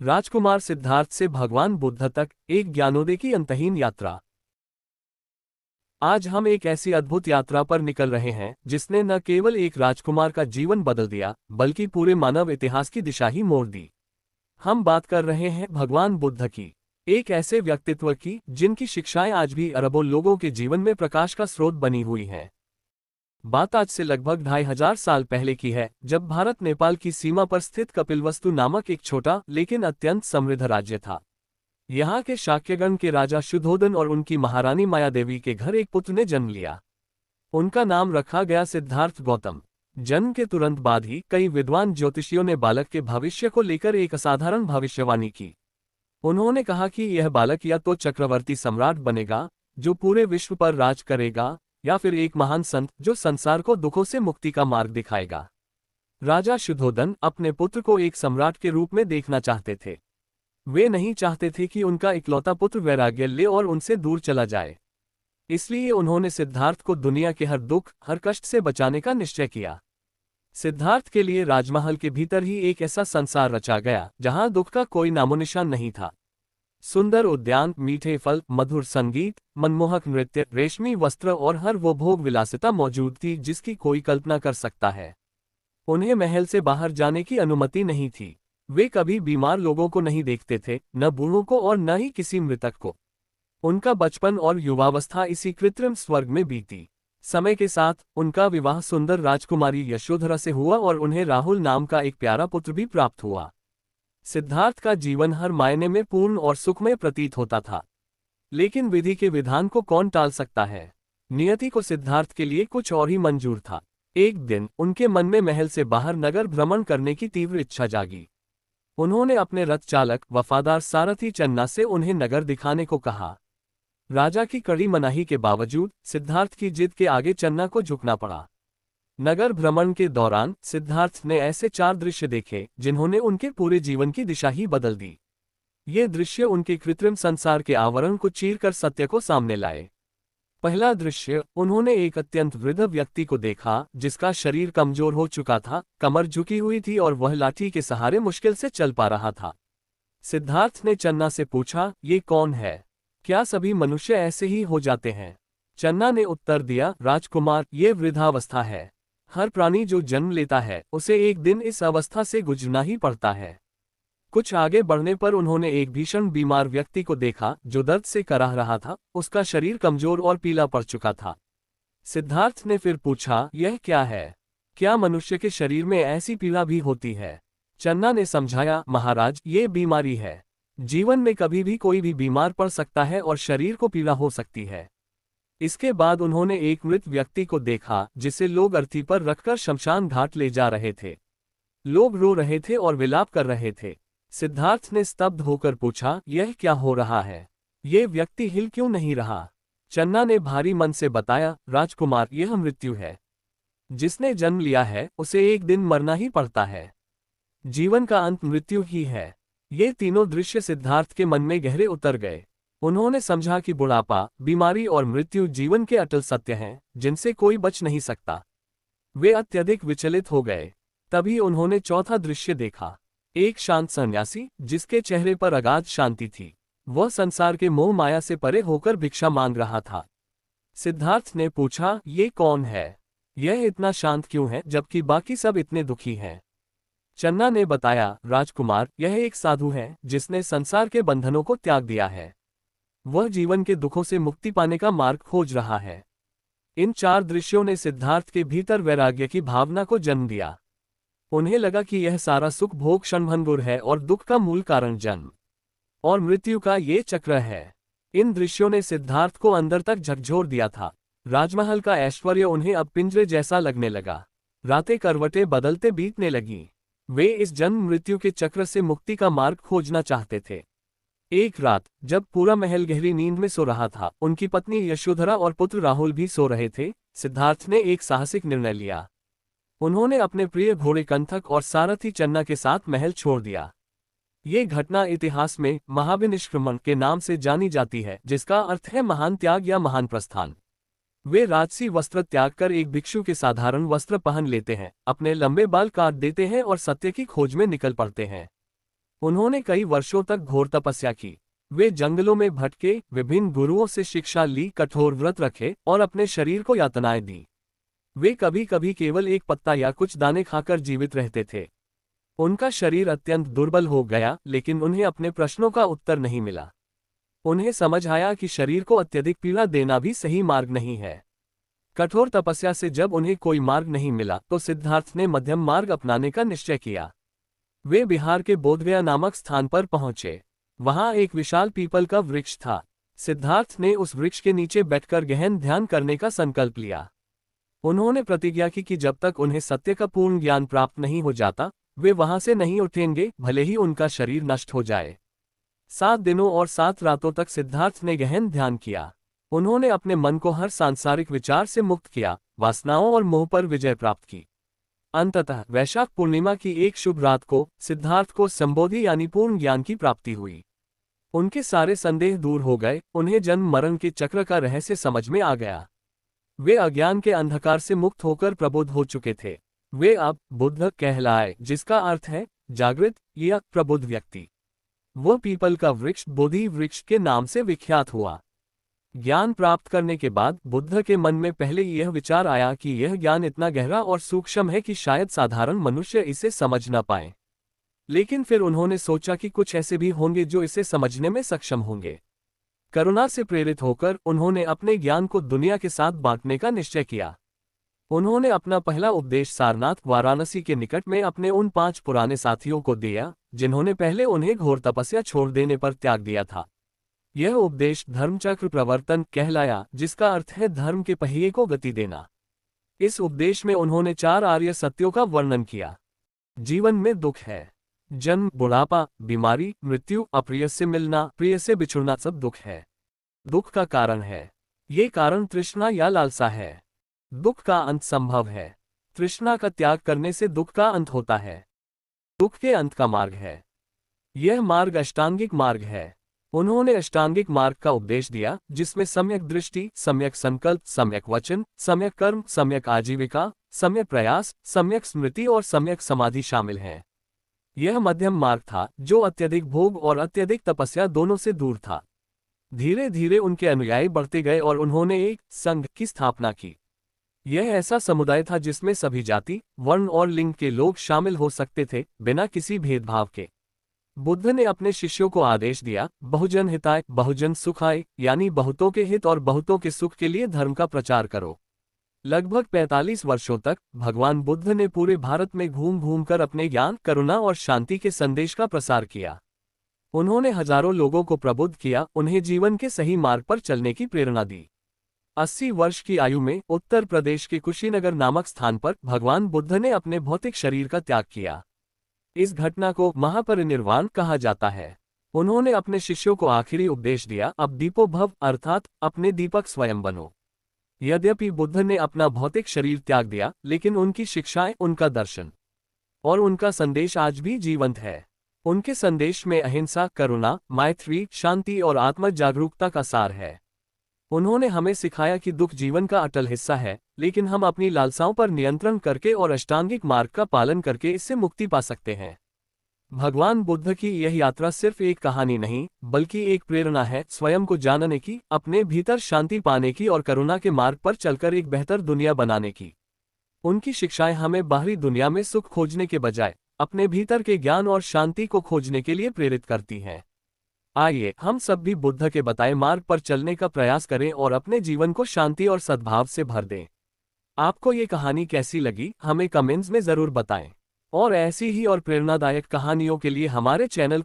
राजकुमार सिद्धार्थ से भगवान बुद्ध तक एक ज्ञानोदय की अंतहीन यात्रा। आज हम एक ऐसी अद्भुत यात्रा पर निकल रहे हैं जिसने न केवल एक राजकुमार का जीवन बदल दिया बल्कि पूरे मानव इतिहास की दिशा ही मोड़ दी। हम बात कर रहे हैं भगवान बुद्ध की, एक ऐसे व्यक्तित्व की जिनकी शिक्षाएं आज भी अरबों लोगों के जीवन में प्रकाश का स्रोत बनी हुई हैं। बात आज से लगभग 2500 साल पहले की है, जब भारत नेपाल की सीमा पर स्थित कपिलवस्तु नामक एक छोटा लेकिन अत्यंत समृद्ध राज्य था। यहाँ के शाक्यगण के राजा शुद्धोधन और उनकी महारानी मायादेवी के घर एक पुत्र ने जन्म लिया। उनका नाम रखा गया सिद्धार्थ गौतम। जन्म के तुरंत बाद ही कई विद्वान ज्योतिषियों ने बालक के भविष्य को लेकर एक असाधारण भविष्यवाणी की। उन्होंने कहा कि यह बालक या तो चक्रवर्ती सम्राट बनेगा जो पूरे विश्व पर राज करेगा, या फिर एक महान संत जो संसार को दुखों से मुक्ति का मार्ग दिखाएगा। राजा शुद्धोधन अपने पुत्र को एक सम्राट के रूप में देखना चाहते थे। वे नहीं चाहते थे कि उनका इकलौता पुत्र वैराग्य ले और उनसे दूर चला जाए। इसलिए उन्होंने सिद्धार्थ को दुनिया के हर दुख, हर कष्ट से बचाने का निश्चय किया। सिद्धार्थ के लिए राजमहल के भीतर ही एक ऐसा संसार रचा गया जहां दुख का कोई नामोनिशान नहीं था। सुंदर उद्यान, मीठे फल, मधुर संगीत, मनमोहक नृत्य, रेशमी वस्त्र और हर वो भोग विलासिता मौजूद थी जिसकी कोई कल्पना कर सकता है। उन्हें महल से बाहर जाने की अनुमति नहीं थी। वे कभी बीमार लोगों को नहीं देखते थे, न बूढ़ों को और न ही किसी मृतक को। उनका बचपन और युवावस्था इसी कृत्रिम स्वर्ग में बीती। समय के साथ उनका विवाह सुंदर राजकुमारी यशोधरा से हुआ और उन्हें राहुल नाम का एक प्यारा पुत्र भी प्राप्त हुआ। सिद्धार्थ का जीवन हर मायने में पूर्ण और सुखमय प्रतीत होता था। लेकिन विधि के विधान को कौन टाल सकता है। नियति को सिद्धार्थ के लिए कुछ और ही मंजूर था। एक दिन उनके मन में महल से बाहर नगर भ्रमण करने की तीव्र इच्छा जागी। उन्होंने अपने रथ चालक वफादार सारथी चन्ना से उन्हें नगर दिखाने को कहा। राजा की कड़ी मनाही के बावजूद सिद्धार्थ की जिद के आगे चन्ना को झुकना पड़ा। नगर भ्रमण के दौरान सिद्धार्थ ने ऐसे 4 दृश्य देखे जिन्होंने उनके पूरे जीवन की दिशा ही बदल दी। ये दृश्य उनके कृत्रिम संसार के आवरण को चीरकर सत्य को सामने लाए। पहला दृश्य, उन्होंने एक अत्यंत वृद्ध व्यक्ति को देखा जिसका शरीर कमजोर हो चुका था, कमर झुकी हुई थी और वह लाठी के सहारे मुश्किल से चल पा रहा था। सिद्धार्थ ने चन्ना से पूछा, ये कौन है? क्या सभी मनुष्य ऐसे ही हो जाते हैं? चन्ना ने उत्तर दिया, राजकुमार, ये वृद्धावस्था है। हर प्राणी जो जन्म लेता है उसे एक दिन इस अवस्था से गुजरना ही पड़ता है। कुछ आगे बढ़ने पर उन्होंने एक भीषण बीमार व्यक्ति को देखा जो दर्द से कराह रहा था। उसका शरीर कमजोर और पीला पड़ चुका था। सिद्धार्थ ने फिर पूछा, यह क्या है? क्या मनुष्य के शरीर में ऐसी पीड़ा भी होती है? चन्ना ने समझाया, महाराज, ये बीमारी है। जीवन में कभी भी कोई भी बीमार पड़ सकता है और शरीर को पीड़ा हो सकती है। इसके बाद उन्होंने एक मृत व्यक्ति को देखा जिसे लोग अर्थी पर रखकर शमशान घाट ले जा रहे थे। लोग रो रहे थे और विलाप कर रहे थे। सिद्धार्थ ने स्तब्ध होकर पूछा, यह क्या हो रहा है? ये व्यक्ति हिल क्यों नहीं रहा? चन्ना ने भारी मन से बताया, राजकुमार, यह मृत्यु है। जिसने जन्म लिया है उसे एक दिन मरना ही पड़ता है। जीवन का अंत मृत्यु ही है। ये तीनों दृश्य सिद्धार्थ के मन में गहरे उतर गए। उन्होंने समझा कि बुढ़ापा, बीमारी और मृत्यु जीवन के अटल सत्य हैं जिनसे कोई बच नहीं सकता। वे अत्यधिक विचलित हो गए। तभी उन्होंने चौथा दृश्य देखा। एक शांत सन्यासी जिसके चेहरे पर अगाध शांति थी। वह संसार के मोह माया से परे होकर भिक्षा मांग रहा था। सिद्धार्थ ने पूछा, ये कौन है? यह इतना शांत क्यों है जबकि बाकी सब इतने दुखी हैं? चन्ना ने बताया, राजकुमार, यह एक साधु है जिसने संसार के बंधनों को त्याग दिया है। वह जीवन के दुखों से मुक्ति पाने का मार्ग खोज रहा है। इन 4 दृश्यों ने सिद्धार्थ के भीतर वैराग्य की भावना को जन्म दिया। उन्हें लगा कि यह सारा सुख भोग क्षणभंगुर है और दुख का मूल कारण जन्म और मृत्यु का ये चक्र है। इन दृश्यों ने सिद्धार्थ को अंदर तक झकझोर दिया था। राजमहल का ऐश्वर्य उन्हें अब पिंजरे जैसा लगने लगा। रातें करवटें बदलते बीतने लगीं। वे इस जन्म मृत्यु के चक्र से मुक्ति का मार्ग खोजना चाहते थे। एक रात जब पूरा महल गहरी नींद में सो रहा था, उनकी पत्नी यशोधरा और पुत्र राहुल भी सो रहे थे। सिद्धार्थ ने एक साहसिक निर्णय लिया। उन्होंने अपने प्रिय घोड़े कंथक और सारथी चन्ना के साथ महल छोड़ दिया। ये घटना इतिहास में महाविनिष्क्रमण के नाम से जानी जाती है, जिसका अर्थ है महान त्याग या महान प्रस्थान। वे राजसी वस्त्र त्याग कर एक भिक्षु के साधारण वस्त्र पहन लेते हैं, अपने लंबे बाल काट देते हैं और सत्य की खोज में निकल पड़ते हैं। उन्होंने कई वर्षों तक घोर तपस्या की। वे जंगलों में भटके, विभिन्न गुरुओं से शिक्षा ली, कठोर व्रत रखे और अपने शरीर को यातनाएं दी। वे कभी कभी केवल एक पत्ता या कुछ दाने खाकर जीवित रहते थे। उनका शरीर अत्यंत दुर्बल हो गया, लेकिन उन्हें अपने प्रश्नों का उत्तर नहीं मिला। उन्हें समझ आया कि शरीर को अत्यधिक पीड़ा देना भी सही मार्ग नहीं है। कठोर तपस्या से जब उन्हें कोई मार्ग नहीं मिला तो सिद्धार्थ ने मध्यम मार्ग अपनाने का निश्चय किया। वे बिहार के बोधगया नामक स्थान पर पहुंचे। वहां एक विशाल पीपल का वृक्ष था। सिद्धार्थ ने उस वृक्ष के नीचे बैठकर गहन ध्यान करने का संकल्प लिया। उन्होंने प्रतिज्ञा की कि जब तक उन्हें सत्य का पूर्ण ज्ञान प्राप्त नहीं हो जाता, वे वहां से नहीं उठेंगे, भले ही उनका शरीर नष्ट हो जाए। 7 दिनों और 7 रातों तक सिद्धार्थ ने गहन ध्यान किया। उन्होंने अपने मन को हर सांसारिक विचार से मुक्त किया, वासनाओं और मोह पर विजय प्राप्त की। अंततः वैशाख पूर्णिमा की एक शुभ रात को सिद्धार्थ को संबोधि यानी पूर्ण ज्ञान की प्राप्ति हुई। उनके सारे संदेह दूर हो गए, उन्हें जन्म मरण के चक्र का रहस्य समझ में आ गया। वे अज्ञान के अंधकार से मुक्त होकर प्रबुद्ध हो चुके थे। वे अब बुद्ध कहलाए, जिसका अर्थ है जागृत या प्रबुद्ध व्यक्ति। वो पीपल का वृक्ष बोधि वृक्ष के नाम से विख्यात हुआ। ज्ञान प्राप्त करने के बाद बुद्ध के मन में पहले यह विचार आया कि यह ज्ञान इतना गहरा और सूक्ष्म है कि शायद साधारण मनुष्य इसे समझ न पाए। लेकिन फिर उन्होंने सोचा कि कुछ ऐसे भी होंगे जो इसे समझने में सक्षम होंगे। करुणा से प्रेरित होकर उन्होंने अपने ज्ञान को दुनिया के साथ बांटने का निश्चय किया। उन्होंने अपना पहला उपदेश सारनाथ, वाराणसी के निकट में अपने उन 5 पुराने साथियों को दिया, जिन्होंने पहले उन्हें घोर तपस्या छोड़ देने पर त्याग दिया था। यह उपदेश धर्मचक्र प्रवर्तन कहलाया, जिसका अर्थ है धर्म के पहिए को गति देना। इस उपदेश में उन्होंने 4 आर्य सत्यों का वर्णन किया। जीवन में दुख है। जन्म, बुढ़ापा, बीमारी, मृत्यु, अप्रिय से मिलना, प्रिय से बिछुड़ना सब दुख है। दुख का कारण है। ये कारण तृष्णा या लालसा है। दुख का अंत संभव है। तृष्णा का त्याग करने से दुख का अंत होता है। दुख के अंत का मार्ग है। यह मार्ग अष्टांगिक मार्ग है। उन्होंने अष्टांगिक मार्ग का उपदेश दिया, जिसमें सम्यक दृष्टि, सम्यक संकल्प, सम्यक वचन, सम्यक कर्म, सम्यक आजीविका, सम्यक प्रयास, सम्यक स्मृति और सम्यक समाधि शामिल हैं। यह मध्यम मार्ग था, जो अत्यधिक भोग और अत्यधिक तपस्या दोनों से दूर था। धीरे धीरे उनके अनुयायी बढ़ते गए और उन्होंने एक संघ की स्थापना की। यह ऐसा समुदाय था जिसमें सभी जाति, वर्ण और लिंग के लोग शामिल हो सकते थे, बिना किसी भेदभाव के। बुद्ध ने अपने शिष्यों को आदेश दिया, बहुजन हिताय बहुजन सुखाय, यानी बहुतों के हित और बहुतों के सुख के लिए धर्म का प्रचार करो। लगभग 45 वर्षों तक भगवान बुद्ध ने पूरे भारत में घूम घूम कर अपने ज्ञान, करुणा और शांति के संदेश का प्रसार किया। उन्होंने हजारों लोगों को प्रबुद्ध किया, उन्हें जीवन के सही मार्ग पर चलने की प्रेरणा दी। 80 वर्ष की आयु में उत्तर प्रदेश के कुशीनगर नामक स्थान पर भगवान बुद्ध ने अपने भौतिक शरीर का त्याग किया। इस घटना को महापरिनिर्वाण कहा जाता है। उन्होंने अपने शिष्यों को आखिरी उपदेश दिया, अब दीपो भव, अर्थात अपने दीपक स्वयं बनो। यद्यपि बुद्ध ने अपना भौतिक शरीर त्याग दिया, लेकिन उनकी शिक्षाएं, उनका दर्शन और उनका संदेश आज भी जीवंत है। उनके संदेश में अहिंसा, करुणा, मैत्री, शांति और आत्म जागरूकता का सार है। उन्होंने हमें सिखाया कि दुख जीवन का अटल हिस्सा है, लेकिन हम अपनी लालसाओं पर नियंत्रण करके और अष्टांगिक मार्ग का पालन करके इससे मुक्ति पा सकते हैं। भगवान बुद्ध की यह यात्रा सिर्फ एक कहानी नहीं, बल्कि एक प्रेरणा है, स्वयं को जानने की, अपने भीतर शांति पाने की और करुणा के मार्ग पर चलकर एक बेहतर दुनिया बनाने की। उनकी शिक्षाएं हमें बाहरी दुनिया में सुख खोजने के बजाय अपने भीतर के ज्ञान और शांति को खोजने के लिए प्रेरित करती हैं। आइए हम सब भी बुद्ध के बताए मार्ग पर चलने का प्रयास करें और अपने जीवन को शांति और सद्भाव से भर दें। आपको ये कहानी कैसी लगी, हमें कमेंट्स में जरूर बताएं। और ऐसी ही और प्रेरणादायक कहानियों के लिए हमारे चैनल